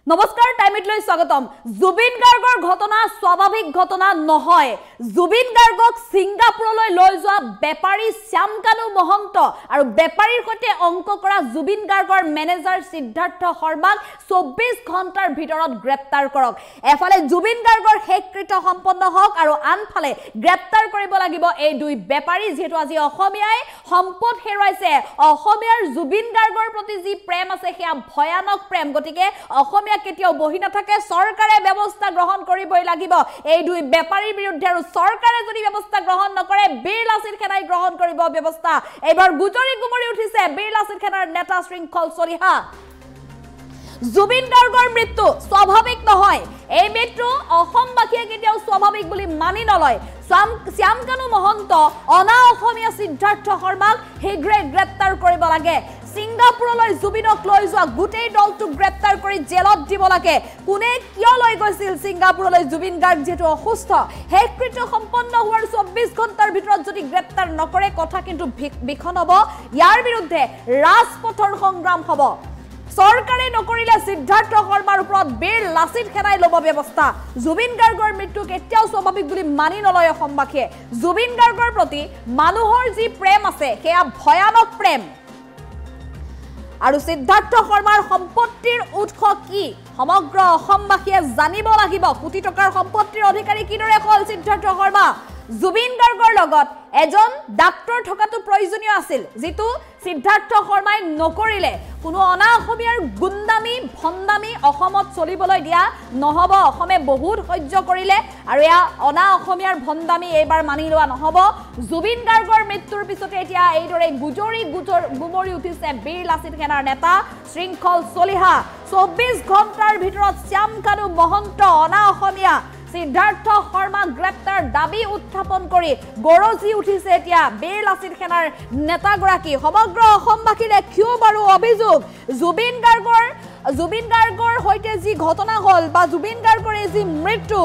নমস্কাৰ টাইমলৈ স্বাগতম জুবিন গাৰ্গৰ ঘটনা স্বাভাৱিক ঘটনা নহয় জুবিন গাৰ্গক সিংগাপুৰলৈ লৈ যোৱা বেপাৰী শ্যামকানু মহন্ত আৰু বেপাৰীৰ সৈতে অংক কৰা জুবিন গাৰ্গৰ মেনেজাৰ সিদ্ধাৰ্থ শৰ্মাক 24 ঘণ্টাৰ ভিতৰত গ্ৰেপ্তাৰ কৰক এফালে জুবিন গাৰ্গৰ হেকৃত সম্পন্ন হওক আৰু আনফালে গ্ৰেপ্তাৰ কৰিব লাগিব এই দুই বেপাৰী যেটো আজি অসমীয়াই সম্পদ হেৰুৱাইছে অসমীয়াৰ জুবিন গাৰ্গৰ প্ৰতি যি প্ৰেম আছে হেয়া ভয়ানক প্ৰেম গতিকে অসমীয়া কেতিয়াও বহি নাথাকে চৰকাৰে ব্যৱস্থা গ্ৰহণ কৰিবই লাগিব এই দুই বেপাৰীৰ বিৰুদ্ধে আৰু চৰকাৰে যদি ব্যৱস্থা গ্ৰহণ নকৰে বীৰ লাচিত সেনাই গ্ৰহণ কৰিব ব্যৱস্থা এবাৰ গুজৰি গুমৰি উঠিছে বীৰ লাচিত সেনাৰ নেতা শৃংখল চলিহা জুবিন গাৰ্গৰ মৃত্যু স্বাভাৱিক নহয় এই মৃত্যু অসমবাসীয়ে কেতিয়াও স্বাভাৱিক বুলি মানি নলয় শ্যামকানু মহন্ত অনা অসমীয়া সিদ্ধাৰ্থ শৰ্মাক হেগ্ৰে গ্ৰেপ্তাৰ কৰিব লাগে সিংগাপুৰলৈ জুবিনক লৈ যোৱা গুটেই দলটো গ্ৰেপ্তাৰ কৰি জেলত দিব লাগে কোনে কিয় লৈ গৈছিল সিংগাপুৰলৈ জুবিন গাৰ্গ যেটো অসুস্থ হেকৃত সম্পন্ন হোৱাৰ 24 ঘণ্টাৰ ভিতৰত যদি গ্ৰেপ্তাৰ নকৰে কথা কিন্তু বিখন হ'ব ইয়াৰ বিৰুদ্ধে ৰাজপথৰ সংগ্ৰাম হ'ব সৰকাৰে নকৰিলে সিদ্ধাৰ্থ শৰ্মাৰ ওপৰত বীৰ লাচিত সেনাই লব ব্যৱস্থা জুবিন গাৰ্গৰ মৃত্যু কেতিয়াও স্বাভাৱিক বুলি মানি নলয় অসমবাসীয়ে জুবিন গাৰ্গৰ প্ৰতি মানুহৰ যি প্ৰেম আছে হেয়া ভয়ানক প্ৰেম আৰু সিদ্ধাৰ্থ শৰ্মাৰ সম্পত্তিৰ উৎস কি সমগ্ৰ অসমবাসীয়ে জানিব লাগিব কোটি টকাৰ সম্পত্তিৰ অধিকাৰী কিদৰে হ'ল সিদ্ধাৰ্থ শৰ্মা জুবিন গাৰ্গৰ লগত এজন ডাক্তৰ থকাটো প্ৰয়োজনীয় আছিল যেটো সিদ্ধাৰ্থ শৰ্মাই নকৰিলে কোনো অনা অসমীয়াৰ গুন্দামি ভন্দামি অসমত চলিবলৈ দিয়া নহব অসমে বহুত সহ্য কৰিলে আৰু এয়া অনা অসমীয়াৰ ভন্দামি এইবাৰ মানি লোৱা নহব জুবিন গাৰ্গৰ মৃত্যুৰ পিছতে এতিয়া এইদৰে গুমৰি উঠিছে বীৰ লাচিত সেনাৰ নেতা শৃংখল চলিহা 24 ঘণ্টাৰ ভিতৰত শ্যামকানু মহন্ত অনা অসমীয়া সিদ্ধাৰ্থ শৰ্মা গ্ৰেপ্তাৰ দাবী উত্থাপন কৰি গৰজি উঠিছে এতিয়া বীৰ লাচিত সেনাৰ নেতাগৰাকী সমগ্ৰ অসমবাসীৰে ক্ষোভ আৰু অভিযোগ জুবিন গাৰ্গৰ হৈতে যি ঘটনা হ'ল বা জুবিন গাৰ্গৰ এই যি মৃত্যু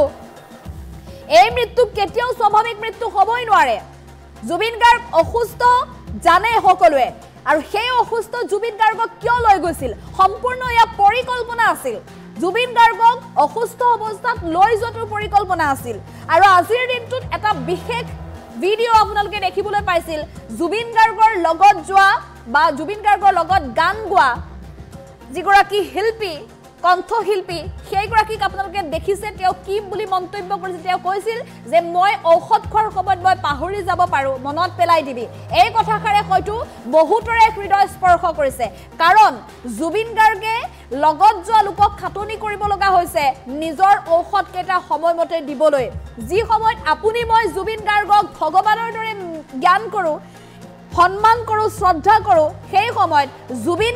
এই মৃত্যু কেতিয়াও স্বাভাৱিক মৃত্যু হ'বই নোৱাৰে জুবিন গাৰ্গ অসুস্থ জানে সকলোৱে আৰু সেই অসুস্থ জুবিন গাৰ্গক কিয় লৈ গৈছিল সম্পূৰ্ণ ইয়া পৰিকল্পনা আছিল জুবিন গাৰ্গক অসুস্থ অৱস্থাত লৈ যোৱাৰ পৰিকল্পনা আছিল আৰু আজিৰ দিনটোত এটা বিশেষ ভিডিও আপোনালোকে দেখিবলৈ পাইছিল জুবিন গাৰ্গৰ লগত যোৱা বা জুবিন গাৰ্গৰ লগত গান গোৱা যিগৰাকী শিল্পী কণ্ঠশিল্পী সেইগৰাকীক আপোনালোকে দেখিছে তেওঁ কি বুলি মন্তব্য কৰিছিল তেওঁ কৈছিল যে মই ঔষধ খোৱাৰ সময়ত মই পাহৰি যাব পাৰো মনত পেলাই দিবি এই কথাষাৰে হয়তো বহুতৰে হৃদয় স্পৰ্শ কৰিছে কাৰণ জুবিন গাৰ্গে লগত যোৱা লোকক খাটনি কৰিব লগা হৈছে নিজৰ ঔষধ কেটা সময়মতে দিবলৈ যি সময়ত আপুনি মই জুবিন গাৰ্গক ভগৱানৰ দৰে জ্ঞান কৰো সম্মান কৰো শ্ৰদ্ধা কৰো সেই সময়ত জুবিন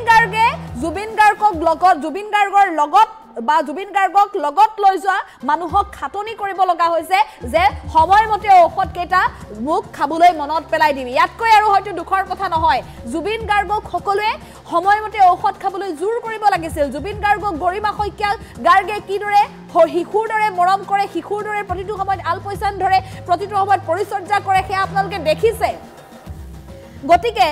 গাৰ্গক লগত লৈ যোৱা মানুহক খাটনি কৰিব লগা হৈছে যে সময়মতে ঔষধ কেটা মুখ খাবলৈ মনত পেলাই দিবি ইয়াতকৈ আৰু হয়তো দুখৰ কথা নহয় জুবিন গাৰ্গক সকলোৱে সময়মতে ঔষধ খাবলৈ জোৰ কৰিব লাগিছিল জুবিন গাৰ্গক গৰিমা শইকীয়া গাৰ্গে কিদৰে শিশুৰ দৰে মৰম কৰে শিশুৰ দৰে প্ৰতিটো সময়ত আলপৈচান ধৰে প্ৰতিটো সময়ত পৰিচৰ্যা কৰে সেয়া আপোনালোকে দেখিছে গতিকে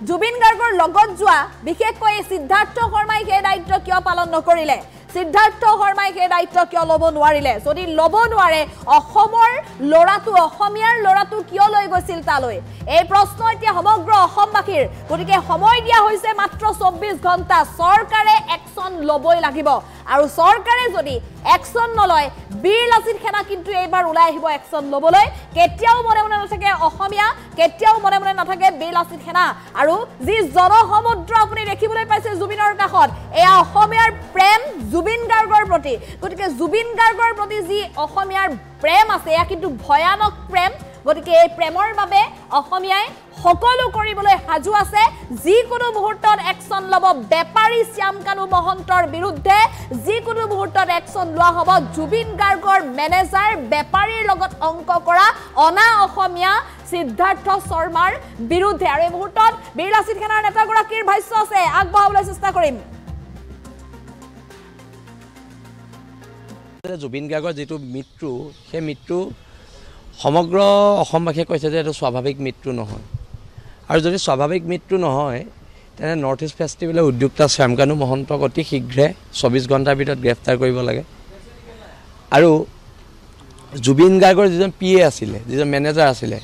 জুবিন গাৰ্গৰ লগত যোৱা বিশেষকৈ সিদ্ধাৰ্থ শৰ্মাই সেই দায়িত্ব কিয় পালন নকৰিলে সিদ্ধাৰ্থ শৰ্মাই সেই দায়িত্ব কিয় ল'ব নোৱাৰিলে যদি ল'ব নোৱাৰে অসমৰ লৰাটো অসমীয়াৰ লৰাটো কিয় লৈ গৈছিল তালৈ এই প্ৰশ্ন এতিয়া সমগ্ৰ অসমবাসীৰ গতিকে সময় দিয়া হৈছে মাত্ৰ 24 ঘণ্টা চৰকাৰে একচন ল'বই লাগিব আৰু চৰকাৰে যদি একচন নলয় বীৰ লাচিত সেনা কিন্তু এইবাৰ ওলাই আহিব একচন ল'বলৈ কেতিয়াও মনে মনে নাথাকে অসমীয়া কেতিয়াও মনে মনে নাথাকে বীৰ লাচিত সেনা আৰু যি জনসমুদ্ৰ আপুনি দেখিবলৈ পাইছে জুবিনৰ কাষত এয়া অসমীয়াৰ প্ৰেম জুবিন গাৰ্গৰ প্ৰতি গতিকে জুবিন গাৰ্গৰ প্ৰতি যি অসমীয়াৰ প্ৰেম আছে এয়া কিন্তু ভয়ানক প্ৰেম গতিকে এই প্ৰেমৰ বাবে অসমীয়াই সকলো কৰিবলৈ সাজু আছে যিকোনো মুহূৰ্তত একচন ল'ব বেপাৰী শ্যামকানু মহন্তৰ বিৰুদ্ধে যিকোনো মুহূৰ্তত একচন লোৱা হ'ব জুবিন গাৰ্গৰ মেনেজাৰ বেপাৰীৰ লগত অংক কৰা অনা অসমীয়া সিদ্ধাৰ্থ শৰ্মাৰ বিৰুদ্ধে আৰু এই মুহূৰ্তত বীৰ লাচিত সেনাৰ নেতাগৰাকীৰ ভাষ্য আছে আগবঢ়াবলৈ চেষ্টা কৰিম জুবিন গাৰ্গৰ যেটো মৃত্যু সেই মৃত্যু সমগ্ৰ অসমবাসীয়ে কৈছে যে এটো স্বাভাৱিক মৃত্যু নহয় আৰু যদি স্বাভাৱিক মৃত্যু নহয় তেনে নৰ্থ ইষ্ট ফেষ্টিভেলৰ উদ্যোক্তা শ্যামকানু মহন্তক অতি শীঘ্ৰে 24 ঘণ্টাৰ ভিতৰত গ্ৰেপ্তাৰ কৰিব লাগে আৰু জুবিন গাৰ্গৰ যিজন PA আছিলে যিজন মেনেজাৰ আছিলে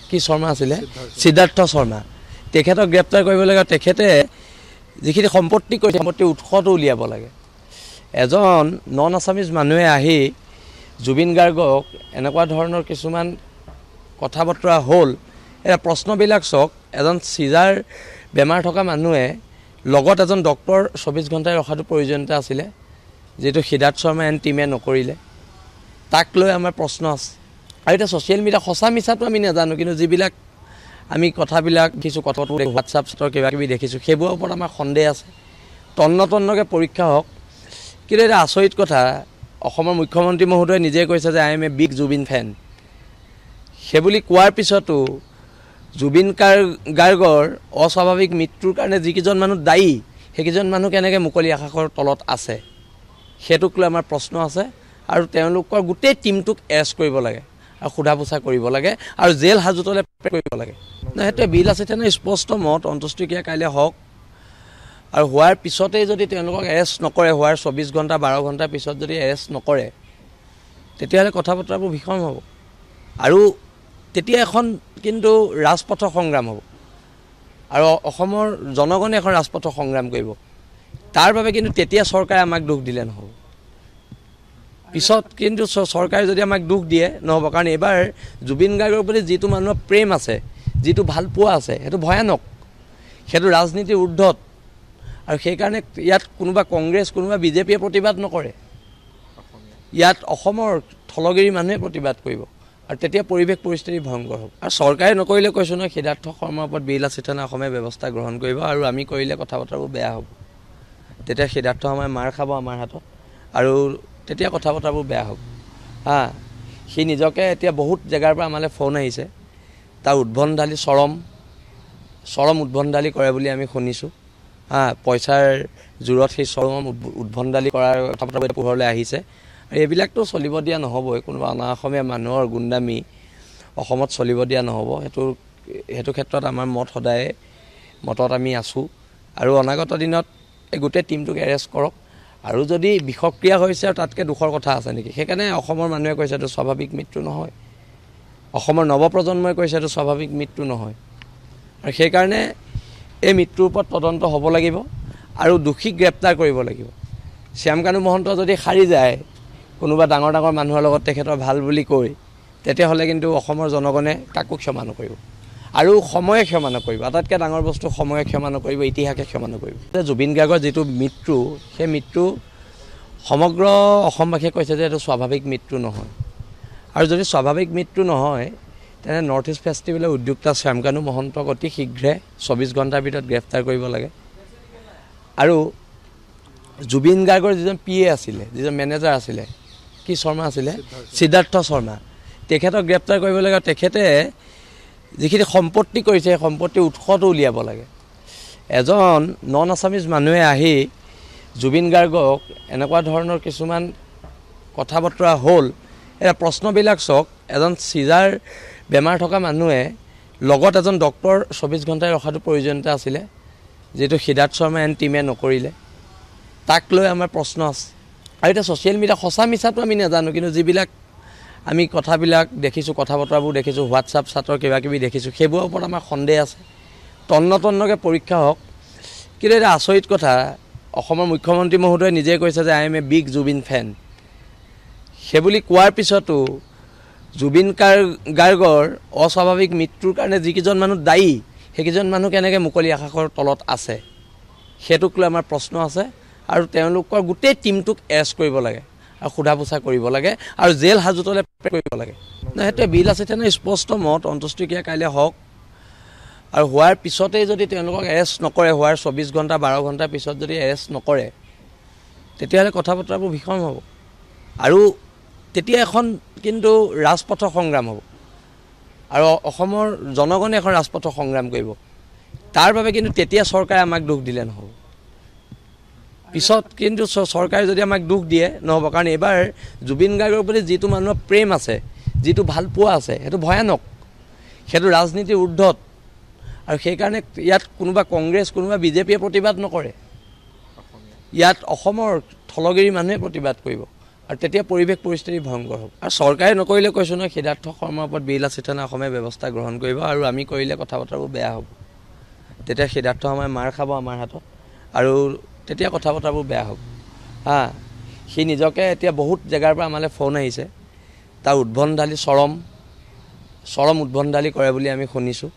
কি শৰ্মা আছিলে সিদ্ধাৰ্থ শৰ্মা তেখেতক গ্ৰেপ্তাৰ কৰিব লাগে তেখেতে যিখিনি সম্পত্তি কৰিছে সম্পত্তিৰ উৎসটো উলিয়াব লাগে এজন নন আছামিজ মানুহে আহি জুবিন গাৰ্গক এনেকুৱা ধৰণৰ কিছুমান কথা বতৰা হ'ল এটা প্ৰশ্নবিলাক চাওক এজন সিজাৰ বেমাৰ থকা মানুহে লগত এজন ডক্টৰ 24 ঘণ্টাই ৰখাটো প্ৰয়োজনীয়তা আছিলে যেটো সিদ্ধাৰ্থ শৰ্মা এণ্ড টিমে নকৰিলে তাক লৈ আমাৰ প্ৰশ্ন আছে আৰু এটা ছ'চিয়েল মিডিয়া সঁচা মিছাটো আমি নাজানো কিন্তু যিবিলাক আমি কথাবিলাক কিছু কথাটো হোৱাটছআপ চাতৰ কিবা কিবি দেখিছোঁ সেইবোৰৰ ওপৰত আমাৰ সন্দেহ আছে তন্নতন্নকৈ পৰীক্ষা হওক কিন্তু এটা আচৰিত কথা অসমৰ মুখ্যমন্ত্ৰী মহোদয়ে নিজে কৈছে যে I am a big Zubin fan সেইবুলি কোৱাৰ পিছতো জুবিন গাৰ্গৰ অস্বাভাৱিক মৃত্যুৰ কাৰণে যিকেইজন মানুহ দায়ী সেইকেইজন মানুহ কেনেকৈ মুকলি আকাশৰ তলত আছে সেইটোক লৈ আমাৰ প্ৰশ্ন আছে আৰু তেওঁলোকৰ গোটেই টিমটোক এৰেষ্ট কৰিব লাগে আৰু সোধা পোছা কৰিব লাগে আৰু জেল হাজতলৈ কৰিব লাগে সেইটোৱে বিল আছে তেনে স্পষ্ট মত অন্ত্যেষ্টিক্ৰিয়া কাইলৈ হওক আৰু হোৱাৰ পিছতেই যদি তেওঁলোকক এৰেষ্ট নকৰে হোৱাৰ 24 ঘণ্টা 12 ঘণ্টাৰ পিছত যদি এৰেষ্ট নকৰে তেতিয়াহ'লে কথা বতৰাবোৰ ভীষণ হ'ব আৰু তেতিয়া এখন কিন্তু ৰাজপথৰ সংগ্ৰাম হ'ব আৰু অসমৰ জনগণে এখন ৰাজপথৰ সংগ্ৰাম কৰিব তাৰ বাবে কিন্তু তেতিয়া চৰকাৰে আমাক দুখ দিলে নহ'ব পিছত কিন্তু চৰকাৰে যদি আমাক দুখ দিয়ে নহ'ব কাৰণ এবাৰ জুবিন গাৰ্গৰ প্ৰতি যিটো মানুহৰ প্ৰেম আছে যিটো ভাল পোৱা আছে সেইটো ভয়ানক সেইটো ৰাজনীতিৰ ঊৰ্ধত আৰু সেইকাৰণে ইয়াত কোনোবা কংগ্ৰেছ কোনোবা বিজেপিয়ে প্ৰতিবাদ নকৰে ইয়াত অসমৰ থলগিৰি মানুহে প্ৰতিবাদ কৰিব আৰু তেতিয়া পৰিৱেশ পৰিস্থিতি ভয়ংকৰ হ'ব আৰু চৰকাৰে নকৰিলে কৈছোঁ নহয় সিদ্ধাৰ্থ শৰ্মাৰ ওপৰত বিল আছে তেনে অসমে ব্যৱস্থা গ্ৰহণ কৰিব আৰু আমি কৰিলে কথা বতৰাবোৰ বেয়া হ'ব তেতিয়া সিদ্ধাৰ্থ শৰ্মাই মাৰ খাব আমাৰ হাতত আৰু তেতিয়া কথা বতৰাবোৰ বেয়া হ'ব সি নিজকে এতিয়া বহুত জেগাৰ পৰা আমালৈ ফোন আহিছে তাৰ উদ্ভণ্ডালি চৰম উদ্ভণ্ডালি কৰে বুলি আমি শুনিছোঁ পইচাৰ জোৰত সেই চৰম উদ্ভণ্ডালি কৰাৰ কথা বতৰা পোহৰলৈ আহিছে আৰু এইবিলাকতো চলিব দিয়া নহ'বই কোনোবা অনা অসমীয়া মানুহৰ গুণ্ডামি অসমত চলিব দিয়া নহ'ব সেইটো ক্ষেত্ৰত আমাৰ মত সদায় মতত আমি আছোঁ আৰু অনাগত দিনত এই গোটেই টিমটোক এৰেষ্ট কৰক আৰু যদি বিষক্ৰিয়া হৈছে আৰু তাতকৈ দুখৰ কথা আছে নেকি সেইকাৰণে অসমৰ মানুহে কৈছে এইটো স্বাভাৱিক মৃত্যু নহয় অসমৰ নৱপ্ৰজন্মই কৈছে এইটো স্বাভাৱিক মৃত্যু নহয় আৰু সেইকাৰণে এই মৃত্যুৰ ওপৰত তদন্ত হ'ব লাগিব আৰু দোষীক গ্ৰেপ্তাৰ কৰিব লাগিব শ্যামকানু মহন্ত যদি সাৰি যায় কোনোবা ডাঙৰ মানুহৰ লগত তেখেতৰ ভাল বুলি কৈ তেতিয়াহ'লে কিন্তু অসমৰ জনগণে কাকো ক্ষমা নকৰিব আৰু সময়ে ক্ষমা নকৰিব আটাইতকৈ ডাঙৰ বস্তু সময়ে ক্ষমা নকৰিব ইতিহাসে ক্ষমা নকৰিব জুবিন গাৰ্গৰ যিটো মৃত্যু সেই মৃত্যু সমগ্ৰ অসমবাসীয়ে কৈছে যে এইটো স্বাভাৱিক মৃত্যু নহয় আৰু যদি স্বাভাৱিক মৃত্যু নহয় তেনে নৰ্থ ইষ্ট ফেষ্টিভেলৰ উদ্যোক্তা শ্যামকানু মহন্তক অতি শীঘ্ৰে 24 ঘণ্টাৰ ভিতৰত গ্ৰেপ্তাৰ কৰিব লাগে আৰু জুবিন গাৰ্গৰ যিজন PA আছিলে যিজন মেনেজাৰ আছিলে কি শৰ্মা আছিলে সিদ্ধাৰ্থ শৰ্মা তেখেতক গ্ৰেপ্তাৰ কৰিব লাগে তেখেতে যিখিনি সম্পত্তি কৰিছে সেই সম্পত্তিৰ উৎসটো উলিয়াব লাগে এজন নন আছামিজ মানুহে আহি জুবিন গাৰ্গক এনেকুৱা ধৰণৰ কিছুমান কথা বতৰা হ'ল এটা প্ৰশ্নবিলাক চাওক এজন সিজাৰ বেমাৰ থকা মানুহে লগত এজন ডক্টৰ 24 ঘণ্টাই ৰখাটো প্ৰয়োজনীয়তা আছিলে যেটো সিদ্ধাৰ্থ শৰ্মা এণ্ড টিমে নকৰিলে তাক লৈ আমাৰ প্ৰশ্ন আছে আৰু এটা ছ'চিয়েল মিডিয়া সঁচা মিছাটো আমি নাজানো কিন্তু যিবিলাক আমি কথাবিলাক দেখিছোঁ কথা বতৰাবোৰ দেখিছোঁ হোৱাটছআপ চাতৰ কিবা কিবি দেখিছোঁ সেইবোৰৰ ওপৰত আমাৰ সন্দেহ আছে তন্নতন্নকৈ পৰীক্ষা হওক কিন্তু এটা আচৰিত কথা অসমৰ মুখ্যমন্ত্ৰী মহোদয়ে নিজে কৈছে যে I am a big Zubin fan সেইবুলি কোৱাৰ পিছতো জুবিন গাৰ্গৰ অস্বাভাৱিক মৃত্যুৰ কাৰণে যিকেইজন মানুহ দায়ী সেইকেইজন মানুহ কেনেকৈ মুকলি আকাশৰ তলত আছে সেইটোক লৈ আমাৰ প্ৰশ্ন আছে আৰু তেওঁলোকৰ গোটেই টিমটোক এৰেষ্ট কৰিব লাগে আৰু সোধা পোছা কৰিব লাগে আৰু জেল হাজতলৈ কৰিব লাগে সেইটোৱে বিল আছে তেনে স্পষ্ট মত অন্ত্যেষ্টিক্ৰিয়া কাইলৈ হওক আৰু হোৱাৰ পিছতেই যদি তেওঁলোকক এৰেষ্ট নকৰে হোৱাৰ 24 ঘণ্টা 12 ঘণ্টাৰ পিছত যদি এৰেষ্ট নকৰে তেতিয়াহ'লে কথা বতৰাবোৰ ভীষণ হ'ব আৰু তেতিয়া এখন কিন্তু ৰাজপথৰ সংগ্ৰাম হ'ব আৰু অসমৰ জনগণে এখন ৰাজপথৰ সংগ্ৰাম কৰিব তাৰ বাবে কিন্তু তেতিয়া চৰকাৰে আমাক দুখ দিলে নহ'ব পিছত কিন্তু চৰকাৰে যদি আমাক দুখ দিয়ে নহ'ব কাৰণ এবাৰ জুবিন গাৰ্গৰ প্ৰতি যিটো মানুহৰ প্ৰেম আছে যিটো ভাল পোৱা আছে সেইটো ভয়ানক সেইটো ৰাজনীতিৰ ঊৰ্ধত আৰু সেইকাৰণে ইয়াত কোনোবা কংগ্ৰেছ কোনোবা বিজেপিয়ে প্ৰতিবাদ নকৰে, ইয়াত অসমৰ থলগিৰি মানুহে প্ৰতিবাদ কৰিব আৰু তেতিয়া পৰিৱেশ পৰিস্থিতি ভয়ংকৰ হ'ব। আৰু চৰকাৰে নকৰিলে কৈছোঁ নহয়, সিদ্ধাৰ্থ শৰ্মাৰ ওপৰত বিল আছে থানা অসমে ব্যৱস্থা গ্ৰহণ কৰিব আৰু আমি কৰিলে কথা বতৰাবোৰ বেয়া হ'ব। তেতিয়া সিদ্ধাৰ্থ শৰ্মাই মাৰ খাব আমাৰ হাতত আৰু তেতিয়া কথা বতৰাবোৰ বেয়া হ'ব। সি নিজকে এতিয়া বহুত জেগাৰ পৰা আমালৈ ফোন আহিছে, তাৰ উদ্ভণ্ডালি চৰম উদ্ভণ্ডালি কৰে বুলি আমি শুনিছোঁ।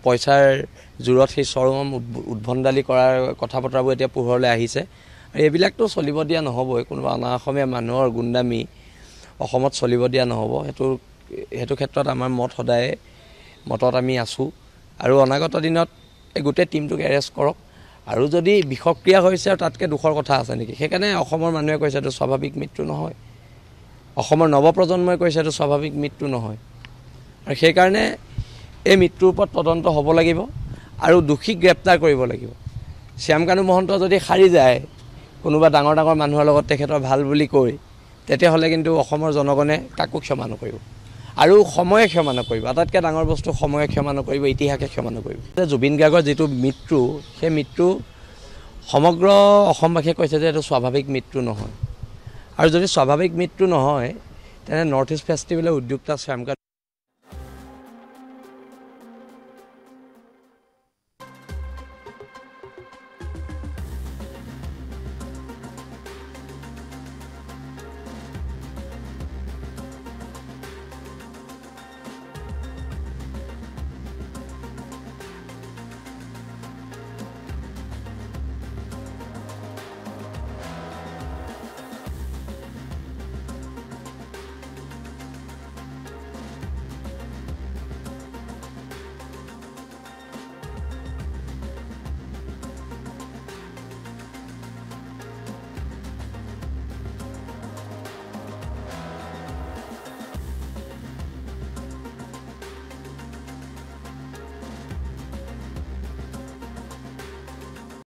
পইচাৰ জোৰত সেই চৰম উদ্ভণ্ডালি কৰাৰ কথা বতৰাবোৰ এতিয়া পোহৰলৈ আহিছে আৰু এইবিলাকতো চলিব দিয়া নহ'বই। কোনোবা অনা অসমীয়া মানুহৰ গুণ্ডামি অসমত চলিব দিয়া নহ'ব। সেইটো ক্ষেত্ৰত আমাৰ মত সদায় মতত আমি আছোঁ আৰু অনাগত দিনত এই গোটেই টীমটোক এৰেষ্ট কৰক। আৰু যদি বিষক্ৰিয়া হৈছে আৰু তাতকৈ দুখৰ কথা আছে নেকি? সেইকাৰণে অসমৰ মানুহে কৈছে এইটো স্বাভাৱিক মৃত্যু নহয়, অসমৰ নৱপ্ৰজন্মই কৈছে এইটো স্বাভাৱিক মৃত্যু নহয়। আৰু সেইকাৰণে এই মৃত্যুৰ ওপৰত তদন্ত হ'ব লাগিব আৰু দোষীক গ্ৰেপ্তাৰ কৰিব লাগিব। শ্যামকানু মহন্ত যদি সাৰি যায় কোনোবা ডাঙৰ ডাঙৰ মানুহৰ লগত তেখেতৰ ভাল বুলি কৈ, তেতিয়াহ'লে কিন্তু অসমৰ জনগণে কাকো ক্ষমা নকৰিব আৰু সময়ে ক্ষমা নকৰিব। আটাইতকৈ ডাঙৰ বস্তু সময়ে ক্ষমা নকৰিব, ইতিহাসে ক্ষমা নকৰিব। জুবিন গাৰ্গৰ যিটো মৃত্যু, সেই মৃত্যু সমগ্ৰ অসমবাসীয়ে কৈছে যে এইটো স্বাভাৱিক মৃত্যু নহয়। আৰু যদি স্বাভাৱিক মৃত্যু নহয় তেনে নৰ্থ ইষ্ট ফেষ্টিভেলৰ উদ্যোক্তা শ্যামকানু